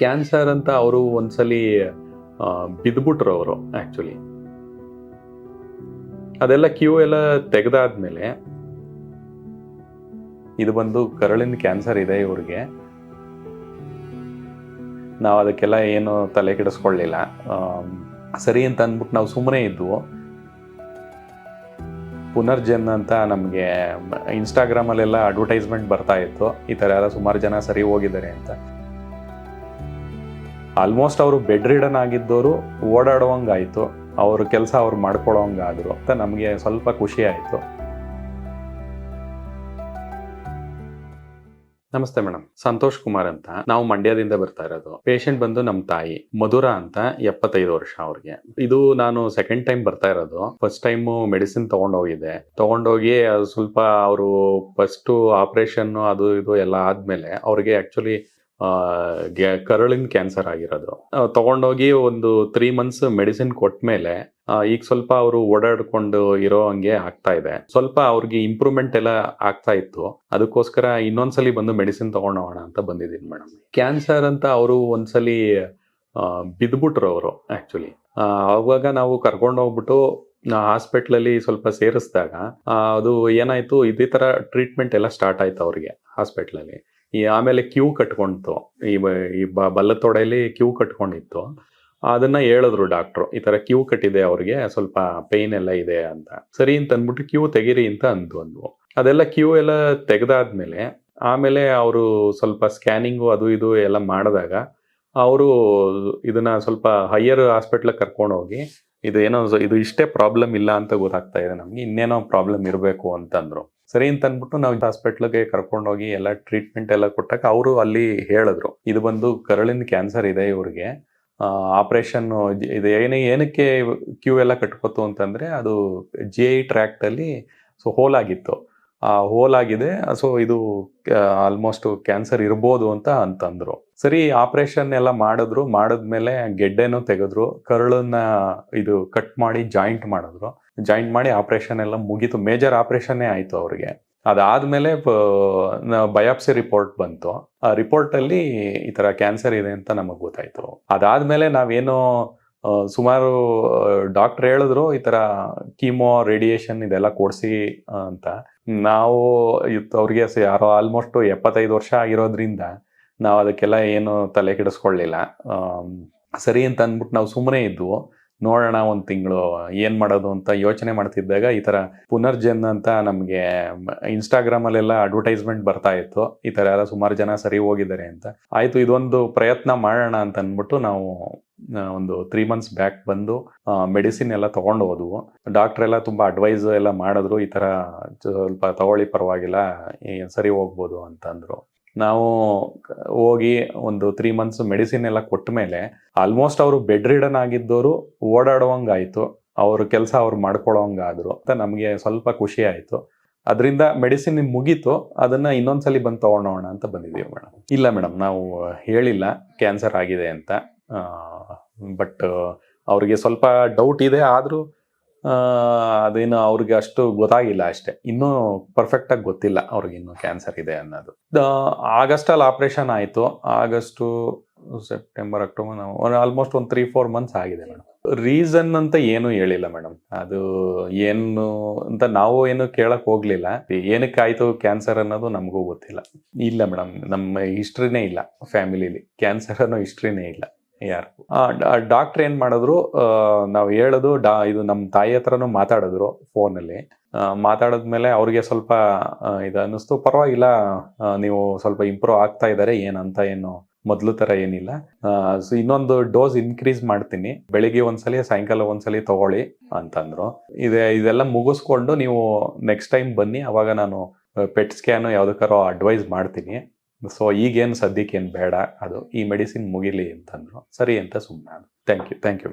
Cancer ಅಂತ ಅವರು ಒಂದ್ಸಲಿ ಬಿದ್ಬಿಟ್ರು ಅವರು. ಆ್ಯಕ್ಚುಲಿ ಅದೆಲ್ಲ ಕ್ಯೂ ಎಲ್ಲ ತೆಗೆದಾದ್ಮೇಲೆ ಇದು ಬಂದು ಕರಳಿನ ಕ್ಯಾನ್ಸರ್ ಇದೆ ಇವ್ರಿಗೆ. ನಾವು ಅದಕ್ಕೆಲ್ಲ ಏನು ತಲೆ ಕೆಡಿಸ್ಕೊಳ್ಳಿಲ್ಲ. ಸರಿ ಅಂತ ಅಂದ್ಬಿಟ್ಟು ನಾವು ಸುಮ್ಮನೆ ಇದ್ವು. ಪುನರ್ಜನ್ ಅಂತ ನಮಗೆ ಇನ್ಸ್ಟಾಗ್ರಾಮಲ್ಲೆಲ್ಲ ಅಡ್ವರ್ಟೈಸ್ಮೆಂಟ್ ಬರ್ತಾ ಇತ್ತು, ಈ ಥರ ಎಲ್ಲ ಸುಮಾರು ಜನ ಸರಿ ಹೋಗಿದ್ದಾರೆ ಅಂತ. ಆಲ್ಮೋಸ್ಟ್ ಅವರು ಬೆಡ್ ರಿಡನ್ ಆಗಿದ್ದವರು ಓಡಾಡುವಂಗಾಯಿತು, ಅವ್ರ ಕೆಲಸ ಅವ್ರು ಮಾಡ್ಕೊಳ್ಳೋಂಗಾದ್ರು ಅಂತ ನಮಗೆ ಸ್ವಲ್ಪ ಖುಷಿ ಆಯಿತು. ನಮಸ್ತೆ ಮೇಡಮ್, ಸಂತೋಷ್ ಕುಮಾರ್ ಅಂತ. ನಾವು ಮಂಡ್ಯದಿಂದ ಬರ್ತಾ ಇರೋದು. ಪೇಷಂಟ್ ಬಂದು ನಮ್ಮ ತಾಯಿ ಮಧುರಾ ಅಂತ, 75 ವರ್ಷ ಅವ್ರಿಗೆ. ಇದು ನಾನು ಸೆಕೆಂಡ್ ಟೈಮ್ ಬರ್ತಾ ಇರೋದು. ಫಸ್ಟ್ ಟೈಮು ಮೆಡಿಸಿನ್ ತಗೊಂಡೋಗಿ ಸ್ವಲ್ಪ ಅವರು ಫಸ್ಟ್ ಆಪರೇಷನ್ ಅದು ಇದು ಎಲ್ಲ ಆದ್ಮೇಲೆ ಅವ್ರಿಗೆ ಆಕ್ಚುಲಿ ಕರಳಿನ ಕ್ಯಾನ್ಸರ್ ಆಗಿರೋದು. ತಗೊಂಡೋಗಿ ಒಂದು 3 months ಮೆಡಿಸಿನ್ ಕೊಟ್ಮೇಲೆ ಈಗ ಸ್ವಲ್ಪ ಅವರು ಓಡಾಡ್ಕೊಂಡು ಇರೋ ಹಂಗೆ ಆಗ್ತಾ ಇದೆ. ಸ್ವಲ್ಪ ಅವ್ರಿಗೆ ಇಂಪ್ರೂವ್ಮೆಂಟ್ ಎಲ್ಲ ಆಗ್ತಾ ಇತ್ತು. ಅದಕ್ಕೋಸ್ಕರ ಇನ್ನೊಂದ್ಸಲಿ ಬಂದು ಮೆಡಿಸಿನ್ ತಗೊಂಡೋಗೋಣ ಅಂತ ಬಂದಿದ್ದೀನಿ ಮೇಡಮ್. ಕ್ಯಾನ್ಸರ್ ಅಂತ ಅವರು ಒಂದ್ಸಲಿ ಬಿದ್ಬಿಟ್ರು ಅವರು. ಆಕ್ಚುಲಿ ಅವಾಗ ನಾವು ಕರ್ಕೊಂಡು ಹೋಗ್ಬಿಟ್ಟು ಹಾಸ್ಪಿಟ್ಲಲ್ಲಿ ಸ್ವಲ್ಪ ಸೇರಿಸಿದಾಗ ಅದು ಏನಾಯ್ತು, ಇದೇ ತರ ಟ್ರೀಟ್ಮೆಂಟ್ ಎಲ್ಲ ಸ್ಟಾರ್ಟ್ ಆಯ್ತು ಅವ್ರಿಗೆ ಹಾಸ್ಪಿಟ್ಲಲ್ಲಿ. ಆಮೇಲೆ ಕ್ಯೂ ಕಟ್ಕೊಂಡಿತ್ತು, ಈ ಬಲ್ಲತೊಡೆಯಲ್ಲಿ ಕ್ಯೂ ಕಟ್ಕೊಂಡಿತ್ತು. ಅದನ್ನ ಹೇಳಿದ್ರು ಡಾಕ್ಟ್ರು, ಈ ತರ ಕ್ಯೂ ಕಟ್ಟಿದೆ ಅವ್ರಿಗೆ, ಸ್ವಲ್ಪ ಪೇನ್ ಎಲ್ಲ ಇದೆ ಅಂತ. ಸರಿ ಅಂತ ಅಂದ್ಬಿಟ್ಟು ಕ್ಯೂ ತೆಗೀರಿ ಅಂತ ಅಂದ್ವು. ಅದೆಲ್ಲ ಕ್ಯೂ ಎಲ್ಲ ತೆಗೆದಾದ್ಮೇಲೆ ಆಮೇಲೆ ಅವರು ಸ್ವಲ್ಪ ಸ್ಕ್ಯಾನಿಂಗು ಅದು ಇದು ಎಲ್ಲ ಮಾಡಿದಾಗ ಅವರು ಇದನ್ನ ಸ್ವಲ್ಪ ಹೈಯರ್ ಹಾಸ್ಪಿಟ್ಲಿಗೆ ಕರ್ಕೊಂಡೋಗಿ ಇದು ಇಷ್ಟೇ ಪ್ರಾಬ್ಲಮ್ ಇಲ್ಲ ಅಂತ ಗೊತ್ತಾಗ್ತಾ ಇದೆ ನಮ್ಗೆ, ಇನ್ನೇನೋ ಪ್ರಾಬ್ಲಮ್ ಇರಬೇಕು ಅಂತಂದ್ರು. ಸರಿ ಅಂತ ಅಂದ್ಬಿಟ್ಟು ನಾವು ಹಾಸ್ಪಿಟ್ಲಿಗೆ ಕರ್ಕೊಂಡೋಗಿ ಎಲ್ಲ ಟ್ರೀಟ್ಮೆಂಟ್ ಎಲ್ಲ ಕೊಟ್ಟಾಗ ಅವರು ಅಲ್ಲಿ ಹೇಳಿದ್ರು, ಇದು ಬಂದು ಕರಳಿನ ಕ್ಯಾನ್ಸರ್ ಇದೆ ಇವ್ರಿಗೆ, ಆಪರೇಷನ್ ಇದು ಏನಕ್ಕೆ ಕ್ಯೂ ಎಲ್ಲ ಕಟ್ಕೋತು ಅಂತಂದ್ರೆ ಅದು GI ಟ್ರ್ಯಾಕ್ಟ್ ಅಲ್ಲಿ ಹೋಲ್ ಆಗಿತ್ತು. ಹೋಲ್ ಆಗಿದೆ, ಸೊ ಇದು ಆಲ್ಮೋಸ್ಟ್ ಕ್ಯಾನ್ಸರ್ ಇರ್ಬೋದು ಅಂತಂದ್ರು. ಸರಿ, ಆಪರೇಷನ್ ಎಲ್ಲ ಮಾಡಿದ್ಮೇಲೆ ಗೆಡ್ಡೆನೂ ತೆಗೆದ್ರು, ಕರಳನ್ನ ಇದು ಕಟ್ ಮಾಡಿ ಜಾಯಿಂಟ್ ಮಾಡಿ ಆಪರೇಷನ್ ಎಲ್ಲ ಮುಗೀತು. ಮೇಜರ್ ಆಪರೇಷನ್ನೇ ಆಯ್ತು ಅವ್ರಿಗೆ. ಅದಾದ್ಮೇಲೆ ಬಯಾಪ್ಸಿ ರಿಪೋರ್ಟ್ ಬಂತು. ಆ ರಿಪೋರ್ಟ್ ಅಲ್ಲಿ ಈ ತರ ಕ್ಯಾನ್ಸರ್ ಇದೆ ಅಂತ ನಮಗ್ ಗೊತ್ತಾಯ್ತು. ಅದಾದ್ಮೇಲೆ ನಾವೇನೋ ಸುಮಾರು ಡಾಕ್ಟರ್ ಹೇಳಿದ್ರು, ಈ ತರ ಕೀಮೋ ರೇಡಿಯೇಷನ್ ಇದೆಲ್ಲ ಕೊಡ್ಸಿ ಅಂತ. ನಾವು ಅವ್ರಿಗೆ ಯಾರೋ ಆಲ್ಮೋಸ್ಟ್ 75 ವರ್ಷ ಆಗಿರೋದ್ರಿಂದ ನಾವು ಅದಕ್ಕೆಲ್ಲ ಏನು ತಲೆ ಕೆಡಿಸ್ಕೊಳ್ಳಿಲ್ಲ. ಸರಿ ಅಂತ ಅಂದ್ಬಿಟ್ಟು ನಾವು ಸುಮ್ಮನೆ ಇದ್ವು. ನೋಡೋಣ ಒಂದು ತಿಂಗಳು ಏನ್ ಮಾಡೋದು ಅಂತ ಯೋಚನೆ ಮಾಡ್ತಿದ್ದಾಗ ಈ ತರ ಪುನರ್ಜನ್ ಅಂತ ನಮಗೆ ಇನ್ಸ್ಟಾಗ್ರಾಮಲ್ಲೆಲ್ಲ ಅಡ್ವರ್ಟೈಸ್ಮೆಂಟ್ ಬರ್ತಾ ಇತ್ತು, ಈ ತರ ಎಲ್ಲ ಸುಮಾರು ಜನ ಸರಿ ಹೋಗಿದ್ದಾರೆ ಅಂತ. ಆಯ್ತು, ಇದೊಂದು ಪ್ರಯತ್ನ ಮಾಡೋಣ ಅಂತ ಅಂದ್ಬಿಟ್ಟು ನಾವು ಒಂದು 3 months ಬ್ಯಾಕ್ ಬಂದು ಮೆಡಿಸಿನ್ ಎಲ್ಲ ತಗೊಂಡು ಹೋದ್ವು. ಡಾಕ್ಟರ್ ಎಲ್ಲ ತುಂಬಾ ಅಡ್ವೈಸ್ ಎಲ್ಲ ಮಾಡಿದ್ರು, ಈ ತರ ಸ್ವಲ್ಪ ತಗೊಳ್ಳಿ, ಪರವಾಗಿಲ್ಲ, ಸರಿ ಹೋಗ್ಬೋದು ಅಂತಂದ್ರು. ನಾವು ಹೋಗಿ ಒಂದು 3 months ಮೆಡಿಸಿನ್ ಎಲ್ಲ ಕೊಟ್ಟ ಮೇಲೆ ಆಲ್ಮೋಸ್ಟ್ ಅವರು ಬೆಡ್ ರಿಡನ್ ಆಗಿದ್ದವರು ಓಡಾಡುವಂಗಾಯ್ತು, ಅವ್ರ ಕೆಲಸ ಅವ್ರು ಮಾಡ್ಕೊಳ್ಳೋಂಗಾದ್ರು ಅಂತ ನಮಗೆ ಸ್ವಲ್ಪ ಖುಷಿ ಆಯ್ತು. ಅದರಿಂದ ಮೆಡಿಸಿನ್ ಮುಗೀತು, ಅದನ್ನ ಇನ್ನೊಂದ್ಸಲಿ ಬಂದು ತಗೊಂಡೋಣ ಅಂತ ಬಂದಿದ್ದೀವಿ ಮೇಡಮ್. ಇಲ್ಲ ಮೇಡಮ್, ನಾವು ಹೇಳಿಲ್ಲ ಕ್ಯಾನ್ಸರ್ ಆಗಿದೆ ಅಂತ. ಬಟ್ ಅವ್ರಿಗೆ ಸ್ವಲ್ಪ ಡೌಟ್ ಇದೆ, ಆದ್ರೂ ಅದೇನು ಅವ್ರಿಗೆ ಅಷ್ಟು ಗೊತ್ತಾಗಿಲ್ಲ ಅಷ್ಟೇ, ಇನ್ನೂ ಪರ್ಫೆಕ್ಟ್ ಆಗಿ ಗೊತ್ತಿಲ್ಲ ಅವ್ರಿಗೆ ಇನ್ನೂ ಕ್ಯಾನ್ಸರ್ ಇದೆ ಅನ್ನೋದು. ಆಗಸ್ಟಲ್ಲಿ ಆಪರೇಷನ್ ಆಯ್ತು. ಆಗಸ್ಟು, ಸೆಪ್ಟೆಂಬರ್, ಅಕ್ಟೋಬರ್, ಆಲ್ಮೋಸ್ಟ್ ಒಂದು 3-4 months ಆಗಿದೆ ಮೇಡಮ್. ರೀಸನ್ ಅಂತ ಏನು ಹೇಳಿಲ್ಲ ಮೇಡಮ್, ಅದು ಏನು ಅಂತ ನಾವು ಏನು ಕೇಳಕ್ ಹೋಗ್ಲಿಲ್ಲ. ಏನಕ್ಕೆ ಆಯ್ತು ಕ್ಯಾನ್ಸರ್ ಅನ್ನೋದು ನಮಗೂ ಗೊತ್ತಿಲ್ಲ. ಇಲ್ಲ ಮೇಡಮ್, ನಮ್ಮ ಹಿಸ್ಟ್ರಿನೇ ಇಲ್ಲ, ಫ್ಯಾಮಿಲಿಲಿ ಕ್ಯಾನ್ಸರ್ ಅನ್ನೋ ಹಿಸ್ಟ್ರಿನೇ ಇಲ್ಲ ಯಾರು. ಡಾಕ್ಟರ್ ಏನ್ ಮಾಡಿದ್ರು, ನಾವು ಹೇಳೋದು ಇದು ನಮ್ಮ ತಾಯಿ ಹತ್ರನೂ ಮಾತಾಡಿದ್ರು ಫೋನಲ್ಲಿ. ಮಾತಾಡಿದ್ಮೇಲೆ ಅವ್ರಿಗೆ ಸ್ವಲ್ಪ ಇದು ಅನ್ನಿಸ್ತು, ಪರವಾಗಿಲ್ಲ, ನೀವು ಸ್ವಲ್ಪ ಇಂಪ್ರೂವ್ ಆಗ್ತಾ ಇದ್ದಾರೆ, ಏನಂತ ಏನು ಮೊದಲು ತರ ಏನಿಲ್ಲ, ಸೊ ಇನ್ನೊಂದು ಡೋಸ್ ಇನ್ಕ್ರೀಸ್ ಮಾಡ್ತೀನಿ, ಬೆಳಿಗ್ಗೆ ಒಂದ್ಸಲಿ ಸಾಯಂಕಾಲ ಒಂದ್ಸಲಿ ತಗೊಳ್ಳಿ ಅಂತಂದ್ರು. ಇದೆಲ್ಲ ಮುಗಿಸ್ಕೊಂಡು ನೀವು ನೆಕ್ಸ್ಟ್ ಟೈಮ್ ಬನ್ನಿ, ಅವಾಗ ನಾನು ಪೆಟ್ ಸ್ಕ್ಯಾನು ಯಾವ್ದಕ್ಕಾರೋ ಅಡ್ವೈಸ್ ಮಾಡ್ತೀನಿ. ಸೊ ಈಗೇನು ಸದ್ಯಕ್ಕೇನು ಬೇಡ, ಅದು ಈ ಮೆಡಿಸಿನ್ ಮುಗಿಲಿ ಅಂತಂದ್ರು. ಸರಿ ಅಂತ ಸುಮ್ಮನೆ. Thank you.